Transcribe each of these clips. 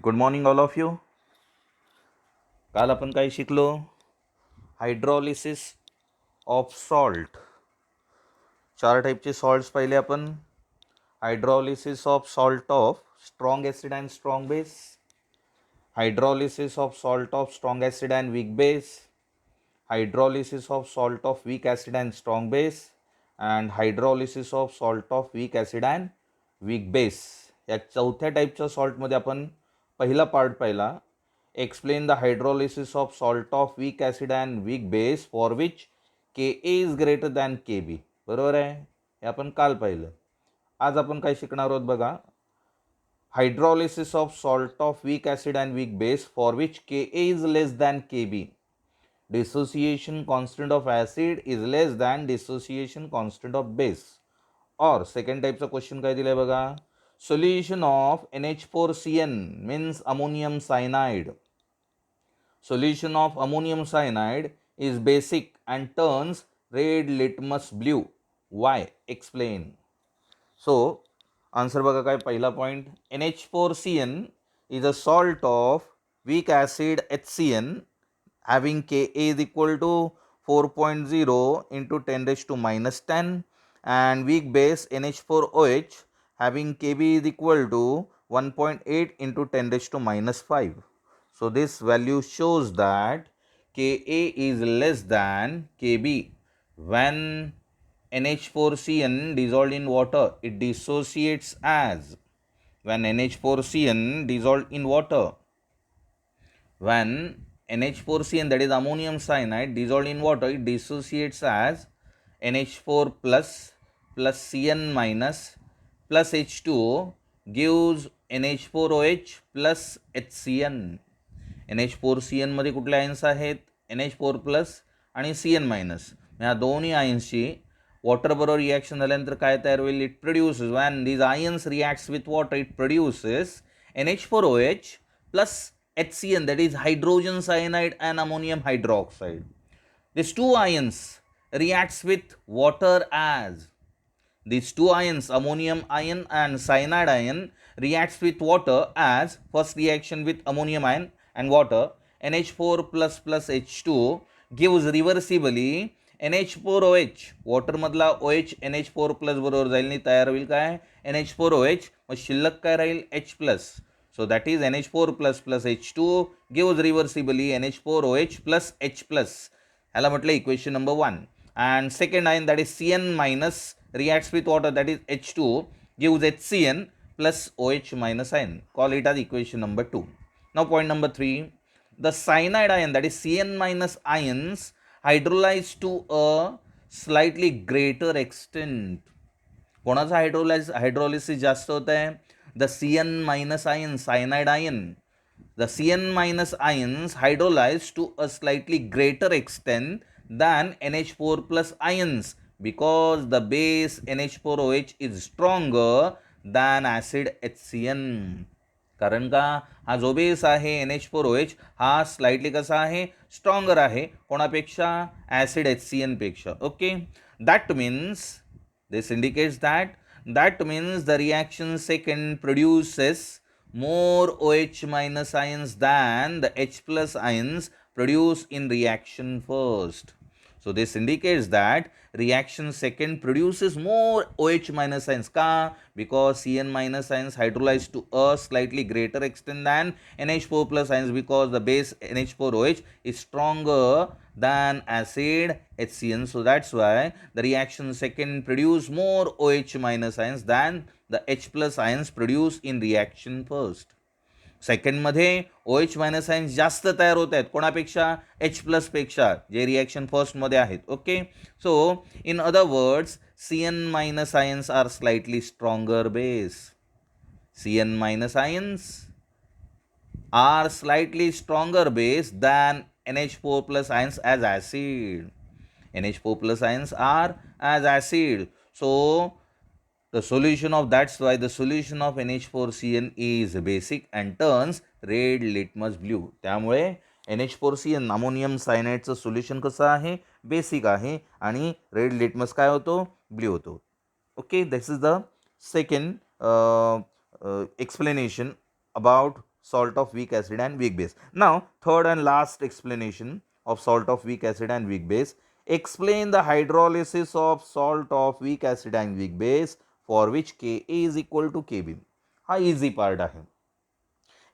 Good morning all of you. काल आपण काय शिकलो? Hydrolysis of salt. चार टाईपचे सॉल्ट्स पाहिले आपण. Hydrolysis of salt of strong acid and strong base, hydrolysis of salt of strong acid and weak base, hydrolysis of salt of weak acid and strong base, and hydrolysis of salt of weak acid and weak base. या चौथ्या टाईपच्या सॉल्टमध्ये आपण पहिला part पाहिला. Explain the hydrolysis of salt of weak acid and weak base for which K A is greater than K B. बरोबर आहे, हे आपण काल पाहिलं. आज आपण काय शिकणार आहोत बघा. Hydrolysis of salt of weak acid and weak base for which K A is less than K B. Dissociation constant of acid is less than dissociation constant of base. और सेकंड टाईपचा क्वेश्चन काय दिलाय बघा. Solution of NH4CN means ammonium cyanide. Solution of ammonium cyanide is basic and turns red litmus blue. Why? Explain. So, answer बघा काय पहिला point. NH4CN is a salt of weak acid HCN having Ka is equal to 4.0 into 10 raised to minus 10 and weak base NH4OH having Kb is equal to 1.8 into 10 raised to minus 5. So this value shows that Ka is less than Kb. When NH4CN dissolved in water, it dissociates as. When NH4CN dissolved in water, when NH4CN, that is ammonium cyanide, dissolved in water, it dissociates as NH4 plus Cn minus plus H2O gives NH4OH plus HCN. NH4CN मध्ये कुठले ions आहेत? NH4 plus आणि CN minus. ह्या दोन्ही आयन्सची water बरोबर reaction झाल्यानंतर काय तयार होईल? It produces, van these ions reacts with water, it produces NH4OH plus HCN, that is hydrogen cyanide and ammonium hydroxide. These two ions reacts with water as. These two ions, ammonium ion and cyanide ion, reacts with water as first reaction with ammonium ion and water. NH4 plus H2O gives reversibly NH4OH. Water मधला OH NH4 plus बरोबर जाईल आणि तयार होईल काय? NH4OH. मग शिल्लक काय राहील? H plus. So that is NH4 plus H2O gives reversibly NH4OH plus H plus. ह्याला म्हटलं equation number 1. And second ion, that is Cn minus, reacts with water, that is H2O, gives HCN plus OH minus ion. Call it as equation number 2. Now point number 3. The cyanide ion, that is Cn minus ions, hydrolyze to a slightly greater extent. कोणाचा hydrolysis जास्त होत आहे? The Cn minus ion, cyanide ion. The Cn minus ions hydrolyze to a slightly greater extent than NH4 plus ions because the base NH4OH is stronger than acid HCN. कारण का हा जो base आहे NH4OH हा slightly कसा आहे? Stronger आहे. कोणापेक्षा? Acid HCN पेक्षा. Okay, that means this indicates that means the reaction second produces more OH minus ions than the H plus ions produced in reaction first. So this indicates that reaction second produces more OH minus ions. Ka? Because Cn minus ions hydrolyze to a slightly greater extent than NH4 plus ions because the base NH4OH is stronger than acid HCN. So that's why the reaction second produce more OH minus ions than the H plus ions produced in reaction first. सेकंडमध्ये OH minus ions जास्त तयार होत आहेत. कोणापेक्षा? H plus पेक्षा, जे reaction फर्स्टमध्ये आहेत. Okay, so in other words Cn minus ions are slightly stronger base. Cn minus ions are slightly stronger base than NH4 plus ions as acid. NH4 plus ions are as acid. So the solution of, that's why the solution of NH4CN is basic and turns red litmus blue. त्यामुळे NH4CN ammonium सायनाइडचं solution कसं आहे? Basic आहे आणि red litmus काय होतो? Blue होतो. Okay, this is the second explanation about salt of weak acid and weak base. Now, third and last explanation of salt of weak acid and weak base. Explain the hydrolysis of salt of weak acid and weak base for which Ka is equal to Kb. हा easy part आहे.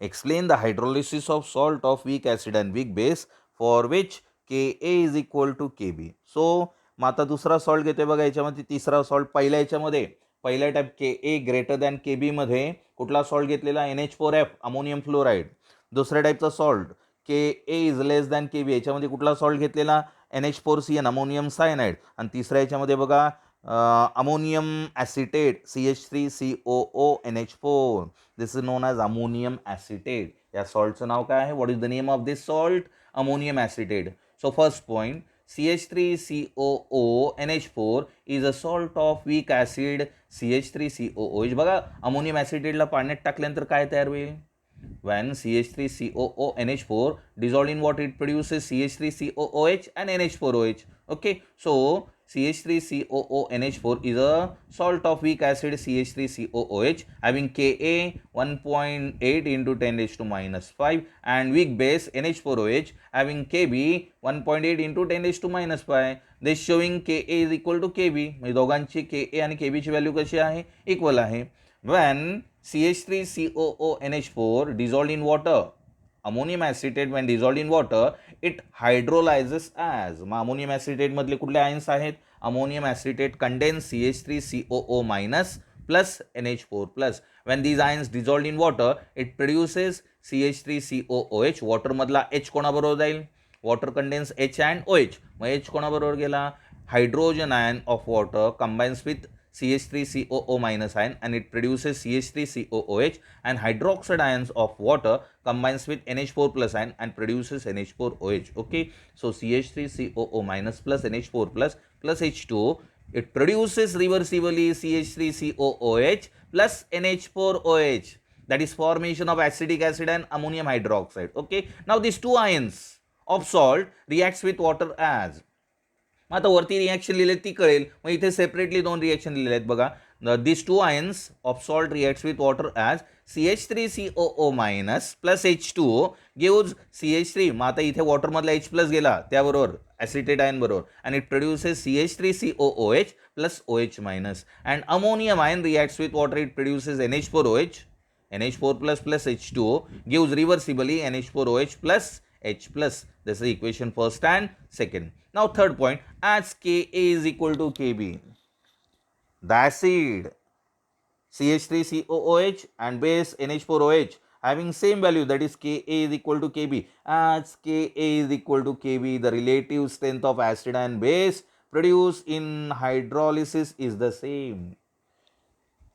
Explain the hydrolysis of salt of weak acid and weak base for which Ka is equal to Kb. So, मग आता दुसरा salt घेतोय बघा, याच्यामध्ये तिसरा salt पहिल्या याच्यामध्ये पहिल्या type Ka greater than Kb मध्ये कुठला सॉल्ट घेतलेला NH4F अमोनियम फ्लोराईड. दुसऱ्या टाईपचा salt Ka is less than Kb याच्यामध्ये कुठला सॉल्ट घेतलेला NH4Cn अमोनियम सायनाइड. आणि तिसऱ्या याच्यामध्ये बघा ammonium acetate CH3COO NH4. This is non as ammonium acetate. या सॉल्टचं नाव काय आहे? What is the name of this salt? Ammonium acetate. So first point, CH3COO NH4 is a salt of weak acid CH3COOH. बघा ammonium ॲसिटेटला पाण्यात टाकल्यानंतर काय तयार होईल? When CH3COO NH4 dissolved in water, it produces CH3COOH and NH4OH. Okay, so CH3COO NH4 is a salt of weak acid CH3COOH having Ka 1.8 into 10 raised to minus 5 and weak base NH4OH having Kb 1.8 into 10 raised to minus 5. This showing Ka is equal to Kb. म्हणजे दोघांची Ka आणि Kb ची value कशी आहे? Equal आहे. When CH3COO NH4 dissolved in water, ammonium acetate when dissolved in water, it hydrolyzes as. मग ammonium acetate मधले कुठले आयन्स आहेत? Ammonium acetate contains CH3COO minus plus NH4 plus. When these ions dissolved in water, it produces CH3COOH. Water मधला H कोणाबरोबर जाईल? Water contains H and OH. मग H कोणाबरोबर गेला? Hydrogen ion of water combines with CH3COO minus ion and it produces CH3COOH, and hydroxide ions of water combines with NH4 plus ion and produces NH4OH. Okay, so CH3COO minus plus NH4 plus H2, it produces reversibly CH3COOH plus NH4OH. That is formation of acetic acid and ammonium hydroxide. Okay, now these two ions of salt reacts with water as. आता वरती reaction लिहिले ती कळेल. मग इथे separately दोन reaction लिहिले आहेत बघा. This two ions of salt reacts with water as CH3COO minus plus H2O gives CH3. मग आता इथे वॉटरमधला H प्लस गेला त्याबरोबर ॲसिटेट आयन बरोबर आणि it produces CH3COOH plus OH minus and ammonium ion reacts with water. It produces NH4OH. NH4 plus H2O gives reversibly NH4OH plus H plus. This is equation first and second. Now third point, as Ka is equal to Kb, the acid CH3COOH and base NH4OH having same value, that is Ka is equal to Kb. As Ka is equal to Kb, the relative strength of acid and base produced in hydrolysis is the same.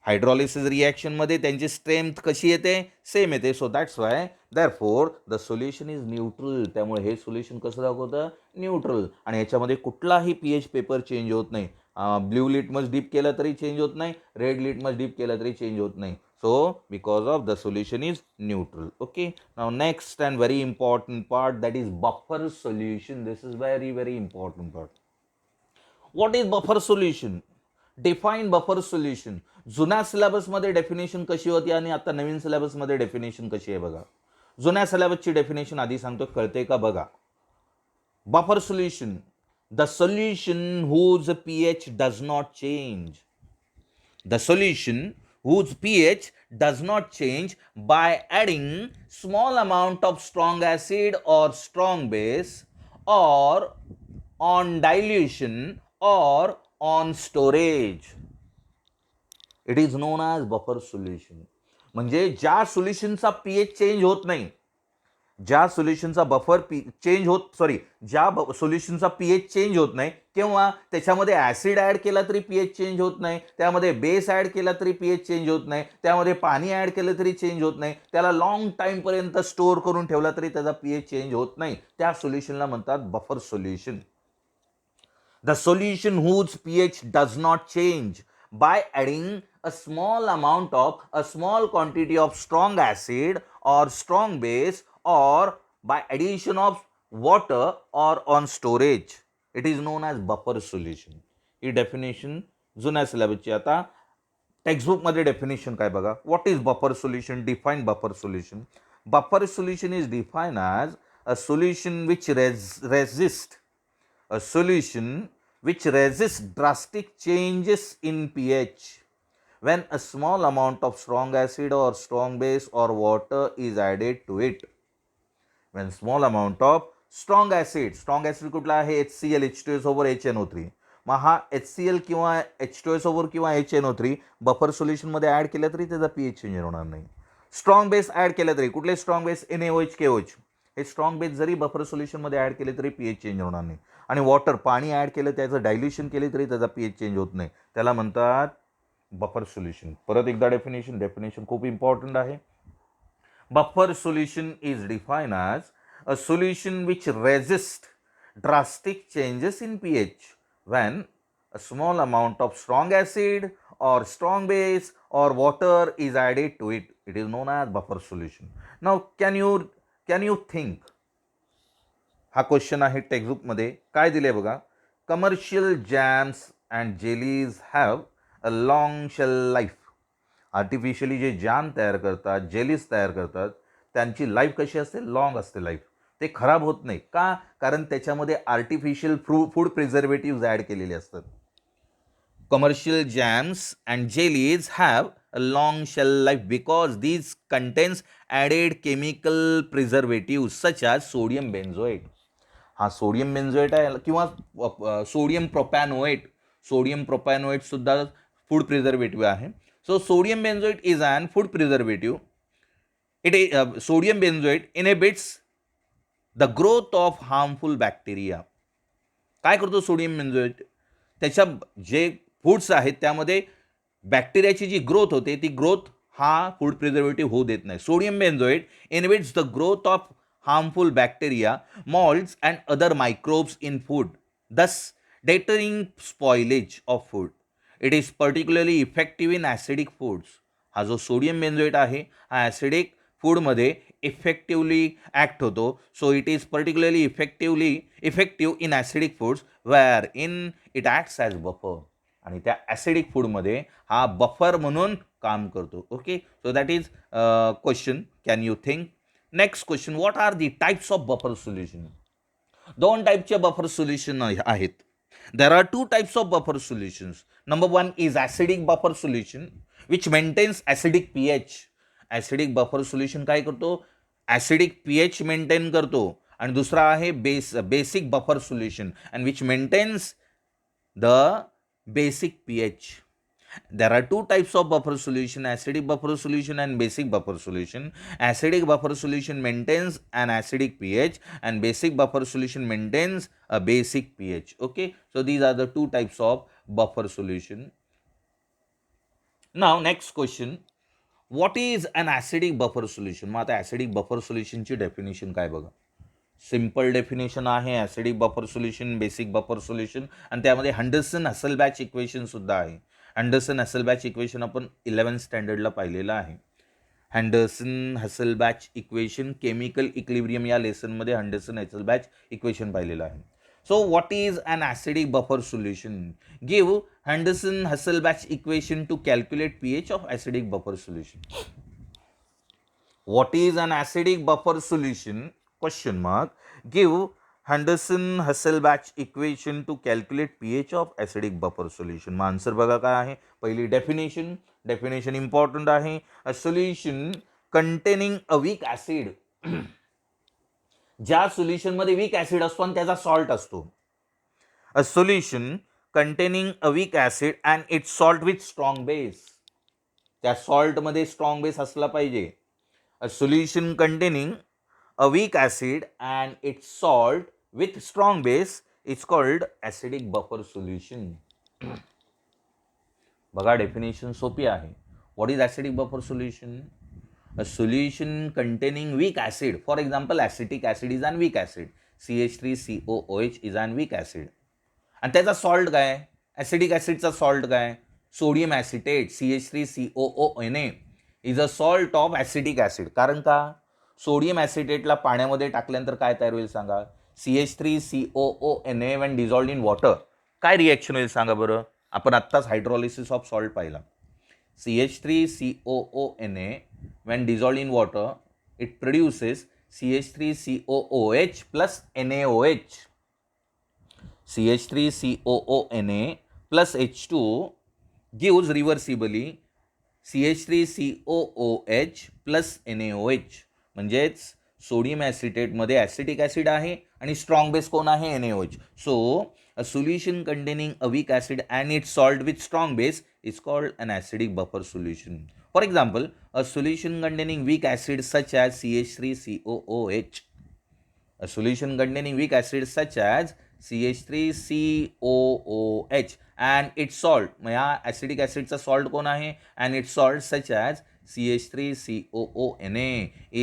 Hydrolysis reaction मध्ये त्यांची strength कशी येते? Same येते. So that's Y therefore the solution is neutral. त्यामुळे हे solution कसं दाखवतं? Neutral. आणि याच्यामध्ये कुठलाही पीएच पेपर चेंज होत नाही. ब्ल्यू लिटमस डीप केला तरी चेंज होत नाही, रेड लिटमस डीप केला तरी चेंज होत नाही. So because of the solution is neutral. Okay, now next and very important part, that is buffer solution. This is very very important part. What is buffer solution? Define buffer solution. जुन्या सिलेबसमध्ये definition कशी होती आणि आता नवीन सिलेबसमध्ये definition कशी आहे बघा. जुन्या सिलेबसची definition आधी सांगतो, कळते का बघा. Buffer solution, the solution whose pH does not change. The solution whose pH does not change by adding small amount of strong acid or strong base or on dilution or on storage. It is known as buffer solution. म्हणजे ज्या सोल्युशनचा pH change होत नाही, ज्या सोल्युशनचा buffer change होत ज्या सोल्युशनचा pH change होत नाही किंवा त्याच्यामध्ये ऍसिड ऍड केला तरी पीएच चेंज होत नाही, त्यामध्ये बेस ऍड केला तरी पीएच चेंज होत नाही, त्यामध्ये पाणी ऍड केलं तरी चेंज होत नाही, त्याला लॉंग टाइम पर्यंत स्टोअर करून ठेवला तरी त्याचा पीएच चेंज होत नाही, त्या सोल्युशनला म्हणतात buffer solution. The solution whose pH does not change by adding a small quantity of strong acid or strong base or by addition of water or on storage. It is known as buffer solution. He definition जुन्या सिलेबसची. आता textbook मध्ये definition काय बघा. What is buffer solution? Define buffer solution. Buffer solution is defined as a solution which resists a solution which resists drastic changes in pH when a small amount of strong acid or strong base or water is added to it. When small amount of strong acid कुठला आहे HCl H2S over HNO3. मग हा HCl किंवा H2S over किंवा HNO3 buffer solution मध्ये add केलं तरी त्याचा पीएच चेंज होणार नाही. स्ट्रॉंग बेस ऍड केलं तरी कुठले स्ट्रॉंग बेस NaOH KOH हे स्ट्रॉंग बेस जरी बफर सोल्युशन मध्ये ऍड केले तरी पीएच चेंज होणार नाही. आणि वॉटर पाणी ऍड केलं त्याचं डायल्युशन केले तरी त्याचा पीएच चेंज होत नाही. त्याला म्हणतात बफर सोल्युशन. परत एकदा डेफिनेशन खूप इम्पॉर्टंट आहे. Buffer solution is defined as a solution which resists drastic changes in pH when a small amount of strong acid or strong base or water is added to it. It is known as buffer solution. Now, can you think? हा question आहे textbook मध्ये. काय दिले बघा. Commercial jams and jellies have a long shelf life. Artificially जे jam तयार करतात, jellies तयार करतात, त्यांची लाईफ कशी असते? लॉंग असते लाईफ. ते खराब होत नाही. का? कारण त्याच्यामध्ये आर्टिफिशियल फूड प्रिझर्वेटिव्ह ॲड केलेले असतात. Commercial jams and jellies have a long shelf life because these contains added chemical preservative such as sodium benzoate. हा सोडियम बेन्झोएट आहे किंवा सोडियम प्रोपॅनोएट सुद्धा फूड प्रिझर्वेटिव्ह आहे. So sodium benzoate is an food preservative. Sodium benzoate inhibits the growth of harmful bacteria. काय करतो sodium benzoate? त्याच्या जे foods आहेत त्यामध्ये बॅक्टेरियाची जी ग्रोथ होते ती ग्रोथ हा फूड प्रिझर्वेटिव्ह होऊ देत नाही. Sodium benzoate inhibits the growth of harmful bacteria, molds and other microbes in food, thus deterring spoilage of food. It is particularly effective in acidic foods. हा जो सोडियम बेन्झोएट आहे हा acidic फूडमध्ये effectively act होतो. So it is particularly effective in acidic foods where in it acts as buffer. आणि त्या acidic फूडमध्ये हा बफर म्हणून काम करतो. Okay, so that is question. Can you think? Next question, what are the types of buffer solution? दोन टाईपचे buffer solution आहेत. There are two types of buffer solutions. Number one is acidic buffer solution which maintains acidic pH. Acidic buffer solution काय करतो? Acidic pH maintain करतो. आणि दुसरा आहे basic buffer solution and which maintains the basic pH. There are two types of buffer solution, acidic buffer solution and basic buffer solution. Acidic buffer solution maintains an acidic pH and basic buffer solution maintains a basic pH. Okay, so these are the two types of buffer solution. Now next question, what is an acidic buffer solution? मग आता acidic buffer solution ची definition काय बघा. Simple definition आहे acidic buffer solution, basic buffer solution आणि त्यामध्ये हंडरसन-हसलबॅच equation सुद्धा आहे. हंडरसन-हसलबॅच इक्वेशन आपण 11th स्टँडर्डला पाहिलेलं आहे. हंडरसन-हसलबॅच इक्वेशन केमिकल इक्विलिब्रियम या लेसनमध्ये हंडरसन-हसलबॅच इक्वेशन पाहिलेलं आहे. So what is an acidic buffer solution? Give Henderson Hasselbalch equation to calculate pH of acidic buffer solution. What is an acidic buffer solution? Question mark. Give Henderson-Hasselbalch equation to calculate pH of acidic buffer solution. मग answer बघा काय आहे. पहिली definition important आहे. A solution containing a weak acid. ज्या सोल्युशनमध्ये weak acid असतो आणि त्याचा सॉल्ट असतो. A solution containing a weak acid and its salt with strong base. त्या सॉल्टमध्ये स्ट्रॉंग बेस असला पाहिजे. A solution containing a weak acid and its salt with strong base is called acidic buffer solution. बघा definition सोपी आहे. What is acidic buffer solution? A solution containing weak acid. For example, acetic acid is an weak acid. CH3COOH is an weak acid. आणि त्याचा salt काय? Acidic ॲसिडचा salt काय? Sodium acetate CH3COONA is a salt of acidic acid. कारण का? Sodium ॲसिटेटला पाण्यामध्ये टाकल्यानंतर काय तयार होईल सांगा. CH3COONA when dissolved in water. काय रिॲक्शन होईल सांगा बरं. आपण आत्ताच हायड्रॉलिसिस ऑफ सॉल्ट पाहिला. CH3COONA when dissolved in water it produces CH3COOH plus NaOH. CH3COONA plus H2 gives reversibly CH3COOH plus NaOH. म्हणजेच सोडियम ॲसिटेटमध्ये ॲसिटिक ॲसिड आहे आणि स्ट्रॉंग बेस कोण आहे NaOH. So a solution containing a weak acid and its salt with strong base is called an acidic buffer solution. For example, a solution containing weak acid such as CH3COOH. A solution containing weak acid such as CH3COOH and its salt, या acidic ॲसिडचा salt कोण आहे, and its salt such as CH3COONA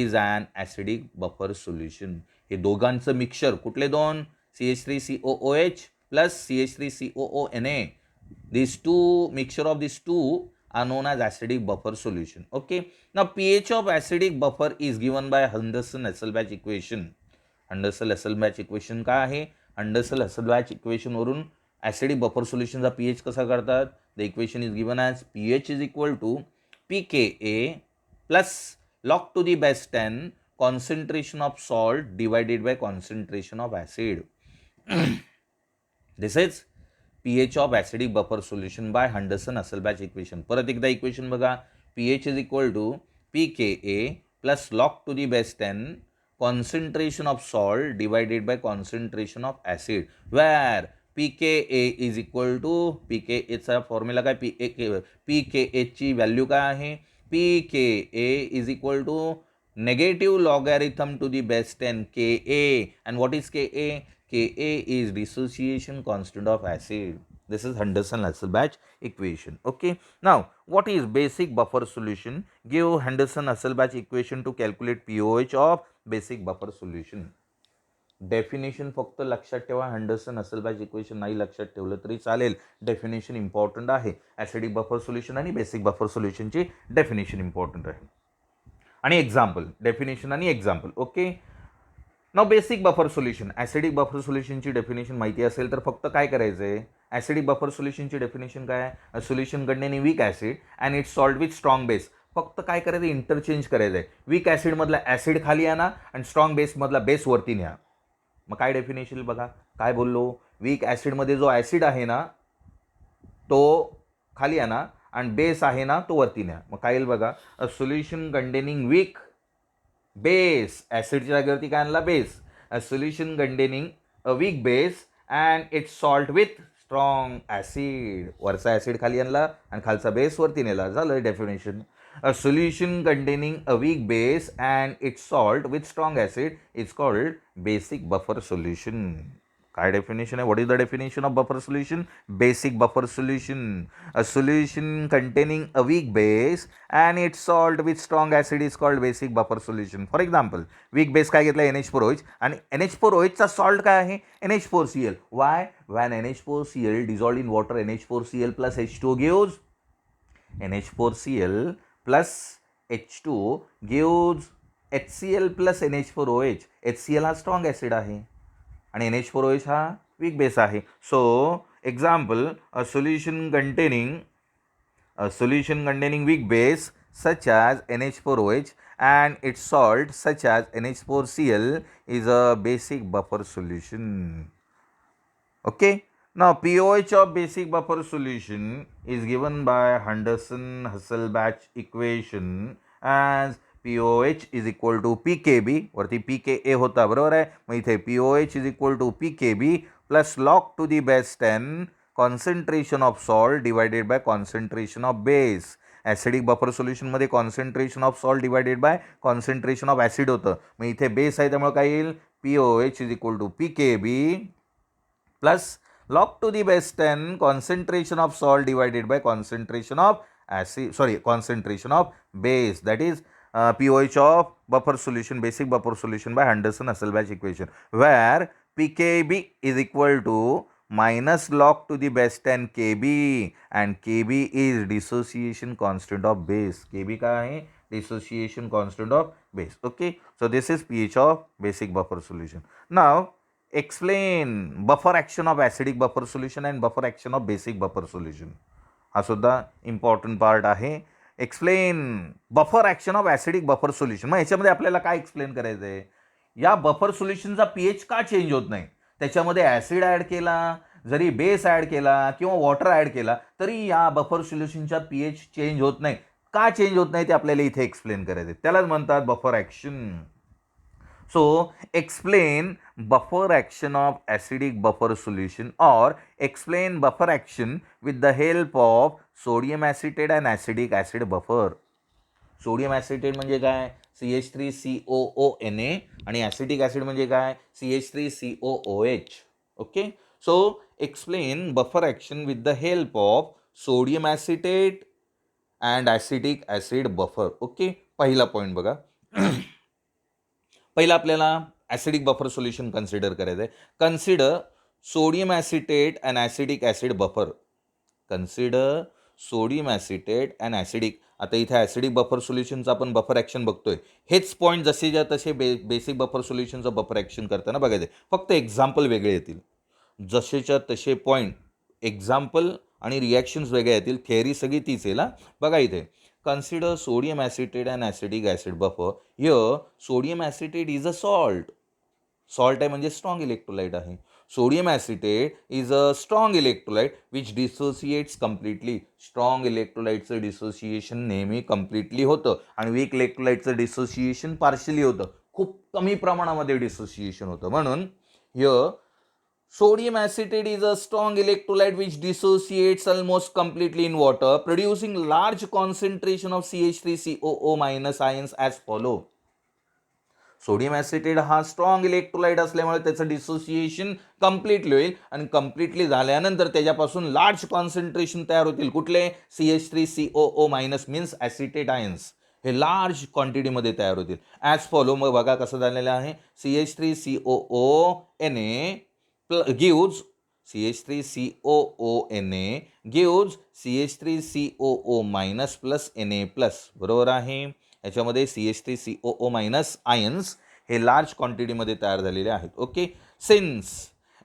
is an acidic buffer solution. हे दोघांचं mixture कुठले दोन, CH3COOH plus CH3COONA. These two mixture of these two are known as acidic buffer solution. Okay. Now pH of acidic buffer is given by Henderson-Hasselbalch equation. Henderson-Hasselbalch equation काय आहे, Henderson-Hasselbalch equation वरून acidic buffer solution चा pH कसा करतात. The equation is given as pH is equal to pKa plus log to the base 10 concentration of salt divided by concentration of acid. This is pH of acidic buffer solution by Henderson-Hasselbalch equation. परत एकदा equation बघा, pH is equal to pKa plus log to the base 10 concentration of salt divided by concentration of acid, where pKa is equal to pKa चा formula काय, pKa ची value काय आहे, pKa is equal to negative logarithm to the base 10 Ka, and what is Ka? Ka is dissociation constant of acid. This is Henderson-Hasselbalch equation. Okay. Now, what is basic buffer solution? Give Henderson-Hasselbalch equation to calculate pOH of basic buffer solution. Definition फक्त लक्षात ठेवा. Henderson-Hasselbalch equation नाही लक्षात ठेवलं तरी चालेल. Definition important आहे. Acidic buffer solution आणि बेसिक बफर सोल्युशनची डेफिनेशन इम्पॉर्टंट आहे. आणि एक्झाम्पल, डेफिनेशन आणि example. Okay. Now basic buffer solution. Acidic buffer सोल्युशनची डेफिनेशन माहिती असेल तर फक्त काय करायचं आहे, ॲसिडिक बफर सोल्युशनची डेफिनेशन काय आहे, a solution containing weak acid and its salt with strong base. फक्त काय करायचं, इंटरचेंज करायचं आहे. वीक ॲसिडमधला ॲसिड खाली आणा आणि स्ट्रॉंग बेसमधला बेस वरती न्या. मग काय डेफिनेशन बघा, काय बोललो, वीक ॲसिडमध्ये जो ॲसिड आहे ना तो खाली आणा आणि बेस आहे ना तो वरती न्या. मग काय येईल बघा, a solution containing weak base, ॲसिडच्या जागेवरती काय आणला, base. A solution containing a weak base and its salt with strong acid. वरचा ॲसिड खाली आणला आणि खालचा बेस वरती नेला, झालं definition. A solution containing a weak base and its salt with strong acid is called basic buffer solution. काय definition आहे? What is the definition of buffer solution? Basic buffer solution. A solution containing a weak base and its salt with strong acid is called basic buffer solution. For example, weak base काय घेतला, NH4OH, आणि NH4OH चा salt काय आहे, NH4Cl. Why? When NH4Cl dissolved in water, NH4Cl plus H2 gives NH4Cl plus H2 gives HCl plus NH4OH. HCl हा strong acid आहे आणि NH4OH हा वीक बेस आहे. So example, a solution containing weak base such as NH4OH and its salt such as NH4Cl is a basic buffer solution. Okay. Now, pOH of basic buffer solution is given by Henderson-Hasselbalch equation as pOH is equal to pKb. वरती pKa होता, बरोबर आहे. मग इथे pOH is equal to pKb plus log to the base 10 concentration of salt divided by concentration of base. Acidic buffer सोल्युशनमध्ये concentration of salt divided by concentration of acid होतं. मग इथे बेस आहे त्यामुळे काय येईल, pOH is equal to pKb plus log to the base 10 concentration of salt divided by concentration of acid, concentration of base, that is pOH of buffer solution, basic buffer solution by Henderson-Hasselbalch equation, where pKb is equal to minus log to the base 10 Kb and Kb is dissociation constant of base. Kb काय आहे, dissociation constant of base. Okay, so this is pH of basic buffer solution. Now explain buffer action of acidic buffer solution and buffer action of basic buffer solution. हा सुद्धा important part आहे. Explain buffer action of acidic buffer solution. मग याच्यामध्ये आपल्याला काय explain करायचं आहे, या बफर सोल्युशनचा पीएच का चेंज होत नाही. त्याच्यामध्ये ॲसिड ॲड केला, जरी बेस ॲड केला किंवा वॉटर ॲड केला तरी या बफर सोल्युशनचा पीएच चेंज होत नाही. का चेंज होत नाही ते आपल्याला इथे एक्सप्लेन करायचं. त्यालाच म्हणतात buffer action. So explain buffer action of acidic buffer solution or explain buffer action with the help of sodium acetate and acidic acid buffer. Sodium acetate म्हणजे काय, CH3COONA आणि ॲसिटिक ॲसिड म्हणजे काय, CH3COOH. Okay, so explain buffer action with the help of sodium acetate and acetic acid buffer. Okay, पहिला point बघा. पहिला आपल्याला acidic buffer solution consider करायचं आहे. Consider sodium acetate and acidic acid buffer. Consider sodium acetate and acidic. आता इथे acidic buffer सोल्युशनचं आपण buffer action बघतोय. हेच पॉईंट जसेच्या तसे बेसिक बफर सोल्युशनचं बफर ॲक्शन करताना बघायचं आहे. फक्त एक्झाम्पल वेगळे येतील. जसेच्या तसे पॉईंट, एक्झाम्पल आणि रिॲक्शन्स वेगळे येतील. थेअरी सगळी तीच येईल. बघा इथे, consider sodium acetate and acidic acid buffer. Here sodium acetate is a salt. Salt आहे म्हणजे स्ट्रॉंग इलेक्ट्रोलाइट आहे. Sodium acetate is a strong electrolyte which dissociates completely. Strong इलेक्ट्रोलाइटचं डिसोसिएशन नेहमी कम्प्लिटली होतं आणि वीक इलेक्ट्रोलाइटचं डिसोसिएशन पार्शली होतं. खूप कमी प्रमाणामध्ये डिसोसिएशन होतं. म्हणून here sodium acetate is a strong electrolyte which dissociates almost completely in water, producing large concentration of CH3COO minus ions as follow. Sodium acetate हा स्ट्रॉंग इलेक्ट्रोलाइट असल्यामुळे त्याचं डिसोसिएशन कम्प्लिटली होईल आणि कम्प्लिटली झाल्यानंतर त्याच्यापासून लार्ज कॉन्सन्ट्रेशन तयार होतील. कुठले, CH3COO minus means acetate ions. हे लार्ज क्वांटिटीमध्ये तयार होतील. As follow. मग बघा कसं झालेलं आहे, CH3COONA gives CH3COONA gives CH3COO minus plus Na plus. बरोबर आहे. याच्यामध्ये CH3COO मायनस आयन्स हे लार्ज क्वांटिटीमध्ये तयार झालेले आहेत. Okay, since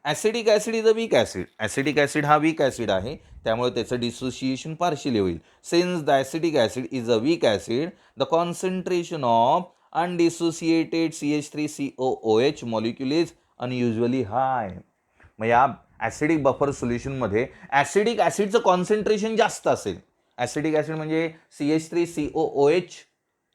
acidic acid is a weak acid. Acidic acid हा वीक ॲसिड आहे, त्यामुळे त्याचं डिसोसिएशन पार्शियली होईल. Since the acidic acid is a weak acid, the concentration of undissociated CH3COOH molecule is unusually high. मग या acidic buffer सोल्युशनमध्ये acidic ॲसिडचं concentration जास्त असेल. ॲसिडिक ॲसिड म्हणजे CH3COOH.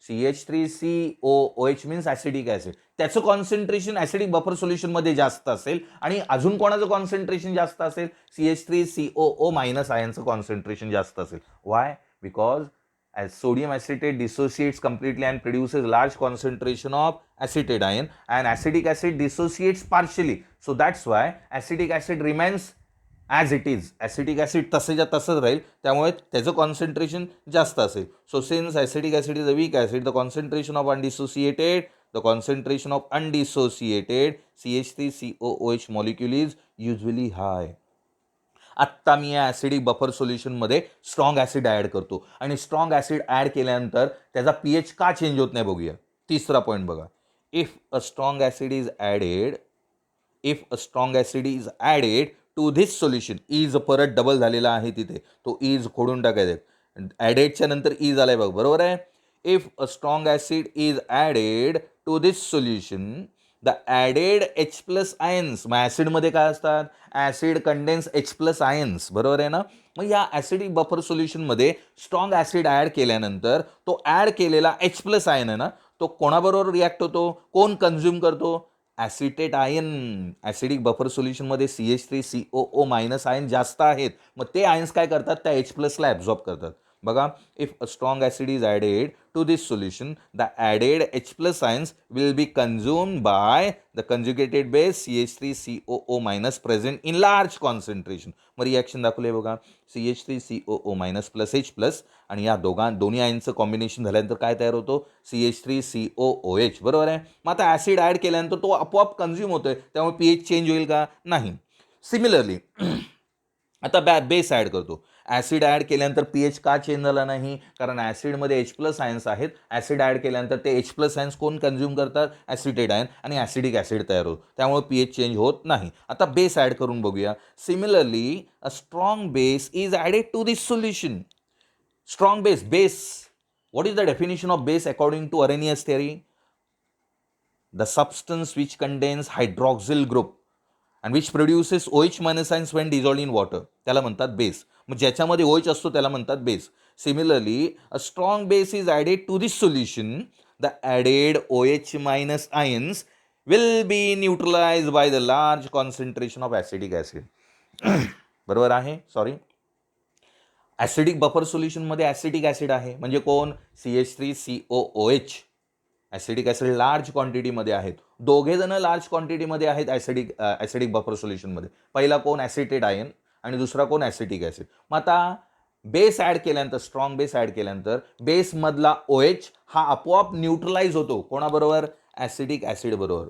CH3COOH means acidic acid. त्याचं कॉन्सन्ट्रेशन ॲसिडिक बफर सोल्युशनमध्ये जास्त असेल. आणि अजून कोणाचं कॉन्सन्ट्रेशन जास्त असेल, CH3COO मायनस आयनचं कॉन्सन्ट्रेशन जास्त असेल. Y? Because as sodium acetate dissociates completely and produces large concentration of acetate ion, and acidic acid dissociates partially. So that's why acidic acid remains as it is. Acidic acid तसेच्या तसंच राहील, त्यामुळे त्याचं concentration जास्त असेल. So since acidic acid is a weak acid, the concentration of undissociated CH3COOH molecule is usually high. आत्ता मी या acidic buffer सोल्युशनमध्ये स्ट्रॉंग ॲसिड ॲड करतो आणि स्ट्रॉंग ॲसिड ॲड केल्यानंतर त्याचा पीएच का चेंज होत नाही बघूया. तिसरा पॉईंट बघा. If a strong acid is added to this solution. Is परत डबल झालेला आहे तिथे, तो इज खोडून टाकायचा. ॲडेडच्या नंतर इज आलाय बघ, बरोबर आहे. If a strong acid is added to this solution, the added H plus ions. मग ॲसिडमध्ये काय असतात, acid contains H plus ions, बरोबर आहे ना. मग या ॲसिडिक बफर सोल्युशनमध्ये स्ट्रॉंग ॲसिड ॲड केल्यानंतर तो ॲड केलेला H प्लस आयन आहे ना, तो कोणाबरोबर रिॲक्ट होतो, कोण कन्झ्युम करतो, ॲसिटेट आयन. ॲसिडिक बफर सोल्युशनमध्ये CH3COO मायनस आयन जास्त आहेत, मग ते आयन्स काय करतात, त्या H प्लसला ॲब्झॉर्ब करतात. बघा, if a strong acid is added to this solution, the added H plus ions will be consumed by the conjugated base CH3COO minus present in large concentration. मग रिॲक्शन दाखवले बघा, CH3COO minus plus H plus आणि या दोन्ही आयनचं combination झाल्यानंतर काय तयार होतो, CH3COOH, बरोबर आहे. मग आता ॲसिड ॲड केल्यानंतर तो आपोआप कन्झ्युम होतोय, त्यामुळे पीएच चेंज होईल का, नाही. सिमिलरली आता बेस ॲड करतो. ॲसिड ॲड केल्यानंतर पीएच का चेंज झाला नाही, कारण ॲसिडमध्ये H प्लस आयन्स आहेत. ॲसिड ॲड केल्यानंतर ते H प्लस आयन्स कोण कन्झ्युम करतात, ॲसिटेट आयन, आणि ॲसिडिक ॲसिड तयार होतो, त्यामुळे पीएच चेंज होत नाही. आता बेस ॲड करून बघूया. Similarly a strong base is added to this solution. Strong base What is the definition of base according to Arrhenius theory? The substance which contains hydroxyl group and which produces OH minus ions when dissolved in water, त्याला म्हणतात base. मग ज्याच्यामध्ये OH असतो त्याला म्हणतात base. Similarly, a strong base is added to this solution. The added OH minus ions will be neutralized by the large concentration of acetic acid. बरोबर आहे? Sorry, acidic buffer सोल्युशनमध्ये ॲसिटिक ॲसिड आहे, म्हणजे कोण? CH3COOH. Acidic acid large क्वांटिटीमध्ये आहेत. दोघे जण लार्ज क्वांटिटीमध्ये आहेत ॲसिडिक बफर सोल्युशनमध्ये. पहिला कोण? ॲसिटेट आयन, आणि दुसरा कोण? Acetic acid. मग आता बेस ॲड केल्यानंतर, स्ट्रॉंग बेस ॲड केल्यानंतर बेसमधला OH हा आपोआप न्यूट्रलाइज होतो. कोणाबरोबर? ॲसिडिक ॲसिड बरोबर.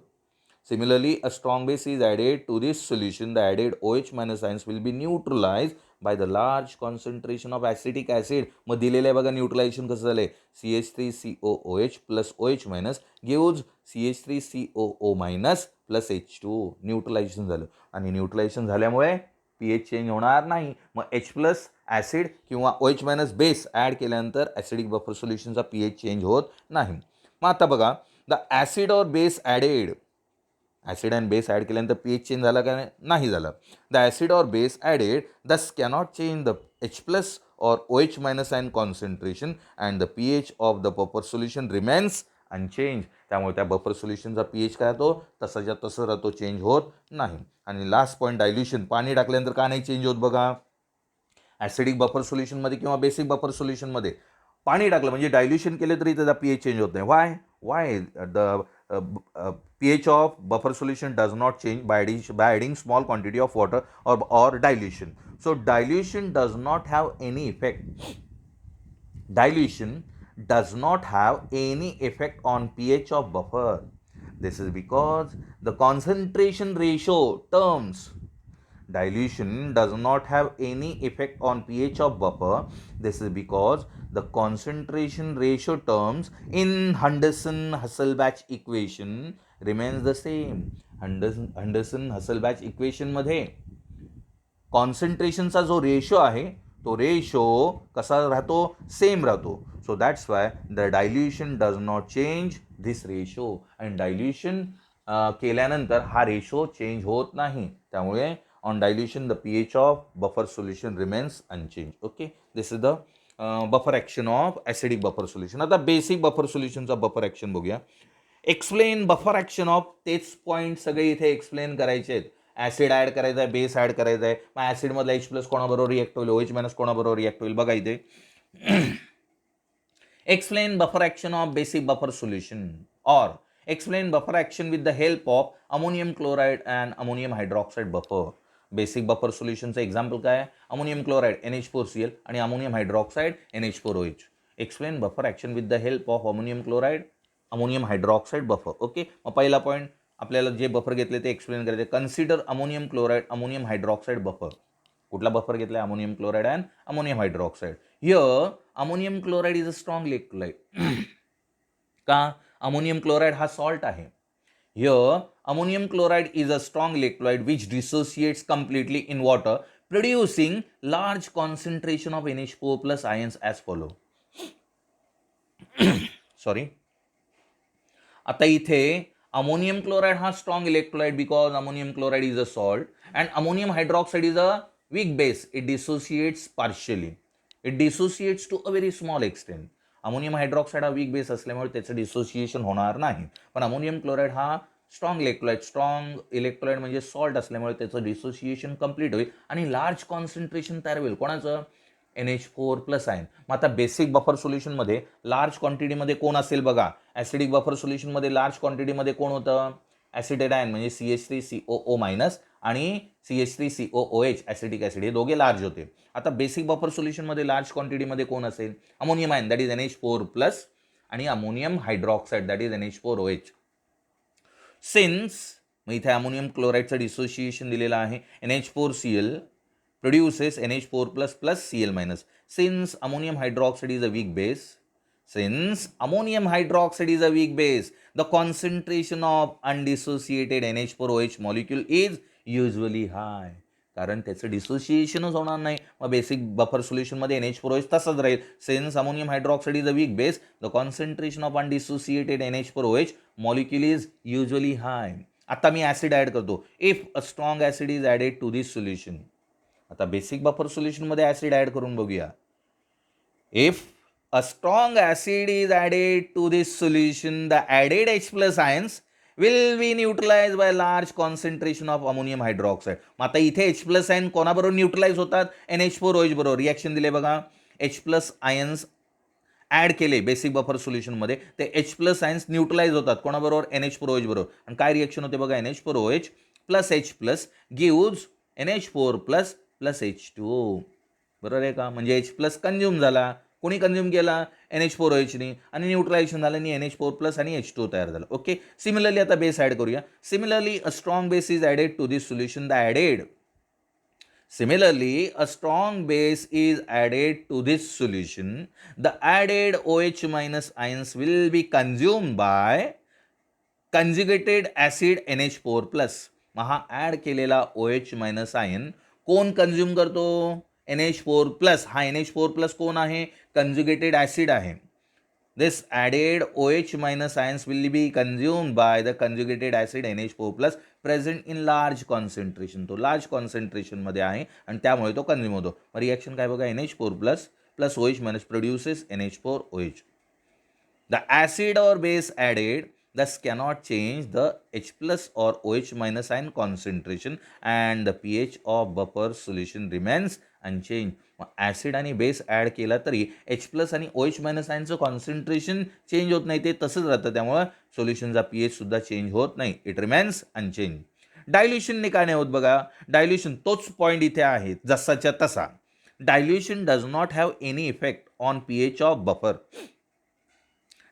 Similarly, a strong base is added to this solution. The added OH minus ions will be neutralized by the large concentration of acetic acid. मग दिलेलं आहे बघा न्यूट्रलायझेशन कसं झालंय. CH3COOH plus OH minus gives CH3COO minus plus H2. Neutralisation झालं, आणि neutralisation झाल्यामुळे pH change होणार नाही. मग H प्लस ॲसिड किंवा OH मायनस बेस ॲड केल्यानंतर ॲसिडिक बफर सोल्युशनचा pH चेंज होत नाही. मग आता बघा, the acid or base added, acid and base add केल्यानंतर pH चेंज झाला का? नाही झाला. The acid or base added thus cannot change the H plus or OH minus ion concentration and the pH of the buffer solution remains unchanged. त्यामुळे त्या buffer सोल्युशनचा pH काय राहतो? तसाच्या तसं राहतो, चेंज होत नाही. आणि लास्ट पॉईंट, डायल्युशन. पाणी टाकल्यानंतर का नाही चेंज होत बघा? ॲसिडिक बफर सोल्युशनमध्ये किंवा बेसिक बफर सोल्युशनमध्ये पाणी टाकलं म्हणजे डायल्युशन केले तरी त्याचा pH चेंज होत नाही. Why the pH of buffer solution does not change by adding small quantity of water or dilution. So dilution does not have any effect. Dilution does not have any effect on pH of buffer. This is because the concentration ratio terms. Dilution does not have any effect on pH of buffer. This is because the concentration ratio terms in Henderson-Hasselbalch equation remains the same. Henderson-Hasselbalch equation मध्ये कॉन्सन्ट्रेशनचा जो ratio आहे तो ratio कसा राहतो? Same राहतो. So that's why the dilution does not change this ratio. आणि dilution केल्यानंतर हा रेशो चेंज होत नाही. त्यामुळे on dilution the pH of buffer solution remains unchanged. Okay, this is the buffer action of acidic buffer solution. आता basic buffer सोल्युशनचा buffer action बघूया. Explain buffer action of. तेच पॉईंट सगळे इथे एक्सप्लेन करायचे आहेत. ॲसिड ॲड करायचा आहे, बेस ॲड करायचा आहे. मग ॲसिडमधला H प्लस कोणाबरोबर रिॲक्ट होईल? OH मायनस कोणाबरोबर रिॲक्ट होईल? बघा इथे. Explain buffer action of basic buffer solution, or explain buffer action with the help of ammonium chloride and ammonium hydroxide buffer. Basic buffer सोल्युशनचं एक्झाम्पल काय? अमोनियम क्लोराईड NH4Cl आणि ammonium hydroxide NH4OH. Explain buffer action with the help of ammonium chloride ammonium hydroxide buffer. Okay, मग पहिला point आपल्याला जे buffer घेतले ते explain करायचे. Consider ammonium chloride ammonium hydroxide buffer. कुठला बफर घेतला? Ammonium chloride and ammonium hydroxide. Here ammonium chloride is a strong electrolyte. का? अमोनियम क्लोराईड हा सॉल्ट आहे. Here, ammonium chloride is a strong electrolyte which dissociates completely in water, producing large concentration of NH4 plus ions as follow. Sorry. आता इथे ammonium chloride हा strong electrolyte because ammonium chloride is a salt and ammonium hydroxide is a weak base. It dissociates partially. It dissociates to a very small extent. Ammonium hydroxide हा weak base असल्यामुळे त्याचं dissociation होणार नाही. पण ammonium chloride हा strong electrolyte, strong electrolyte म्हणजे salt असल्यामुळे त्याचं डिसोसिएशन कंप्लीट होईल आणि लार्ज कॉन्सन्ट्रेशन तयार होईल. कोणाचं? NH4 plus ion. मग आता बेसिक बफर सोल्युशनमध्ये लार्ज क्वांटिटीमध्ये कोण असेल बघा? ॲसिडिक बफर सोल्युशनमध्ये लार्ज क्वांटिटीमध्ये कोण होतं? ॲसिटेट आयन म्हणजे CH3COO मायनस आणि CH3COOH ॲसिटिक ॲसिड, हे दोघे लार्ज होते. आता बेसिक बफर सोल्युशनमध्ये लार्ज क्वांटिटीमध्ये कोण असेल? Ammonium ion, that is NH4 plus, आणि ammonium hydroxide, that is NH4OH. Since, मग इथे अमोनियम क्लोराईडचं डिसोसिएशन दिलेलं आहे. NH4Cl produces NH4 plus plus Cl minus. Since ammonium hydroxide is a weak base, the concentration of undissociated NH4OH molecule is usually high. कारण त्याचं डिसोसिएशनच होणार नाही. मग basic buffer सोल्युशनमध्ये NH4OH तसंच राहील. Since ammonium hydroxide is a weak base, the concentration of undissociated NH4OH molecule is usually high. आता मी acid add करतो. If a strong acid is added to this solution. आता बेसिक बफर सोल्युशनमध्ये acid add करून बघूया. If a strong acid is added to this solution, the added H plus ions will be neutralized by large concentration of ammonium hydroxide. मग आता इथे H plus ion कोणाबरोबर neutralise होतात? NH4OH बरोबर. Reaction दिले बघा. H plus आयन्स ॲड केले basic buffer सोल्युशनमध्ये, ते H plus आयन्स न्यूट्रलाइज होतात कोणाबरोबर? NH4OH बरोबर. आणि काय रिॲक्शन होते बघा? NH4OH plus H plus gives NH4 plus plus H2O. बरोबर आहे का? म्हणजे H प्लस कंझ्युम झाला. कोणी कंझ्युम केला? NH4OHनी, आणि न्यूट्रलायझेशन झालं आणि NH4 प्लस आणि H2O तयार झालं. ओके. सिमिलरली आता बेस ॲड करूया. Similarly a strong base is added to this solution. Similarly, a strong base is added to this solution. The added OH minus ions will be consumed by conjugated acid NH4 plus. मग हा add केलेला OH minus ion कोण consume करतो? NH4 plus. हा NH4 plus कोण आहे? Conjugated acid आहे. This added OH minus ions will be consumed by the conjugated acid NH4 plus present in large concentration. तो लार्ज कॉन्सन्ट्रेशनमध्ये आहे आणि त्यामुळे तो कंझ्युम होतो. मग रिॲक्शन काय बघा? NH4 plus plus OH minus produces NH4OH. The acid or base added thus cannot change the H plus or OH minus ion concentration and the pH of buffer solution remains unchanged. मग acid आणि base add केला तरी H plus आणि OH minus आयनचं concentration change होत नाही, ते तसंच राहतं. त्यामुळे सोल्युशनचा pH सुद्धा चेंज होत नाही. It remains unchange. डायल्युशनने काय नाही होत बघा? डायल्युशन तोच पॉईंट इथे आहे जसाच्या तसा. Dilution does not have any effect on pH of buffer.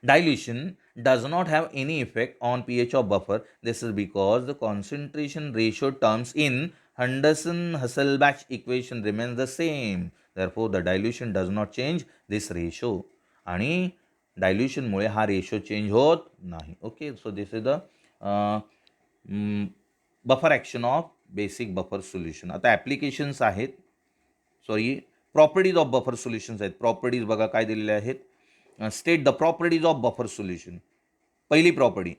Dilution does not have any effect on pH of buffer. This is because the concentration ratio terms in Henderson-Hasselbalch equation remains the same. Therefore, the dilution does not change this ratio. आणि डायल्युशनमुळे हा ratio change होत नाही. Okay. So this is the buffer action of basic buffer solution. आता applications आहेत, properties of buffer solutions आहेत. Properties बघा काय दिलेल्या आहेत. State the properties of buffer solution. पहिली property,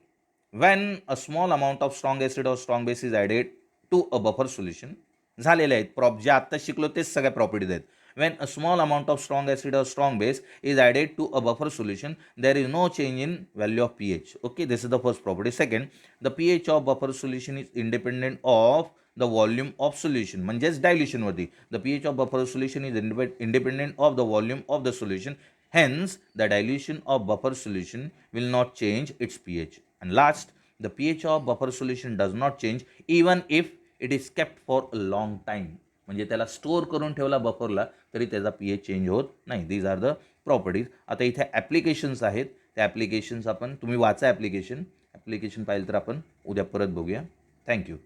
when a small amount of strong acid or strong base is added to a buffer solution. झालेले आहेत जे आत्ता शिकलो तेच सगळ्या प्रॉपर्टीज आहेत. when a small amount of strong acid or strong base is added to a buffer solution, there is no change in value of pH. Okay, this is the first property. Second, the pH of buffer solution is independent of the volume of solution. म्हणजेच dilution वरती. The pH of buffer solution is independent of the volume of the solution. Hence, the dilution of buffer solution will not change its pH. And last, the pH of buffer solution does not change even if it is kept for a long time. म्हणजे त्याला store करून ठेवला बफरला तरी त्याचा pH change होत नाही. These are the properties. आता इथे ॲप्लिकेशन्स आहेत. त्या ॲप्लिकेशन्स तुम्ही वाचा. ॲप्लिकेशन पाहिलं तर आपण उद्या परत बघूया. थँक्यू.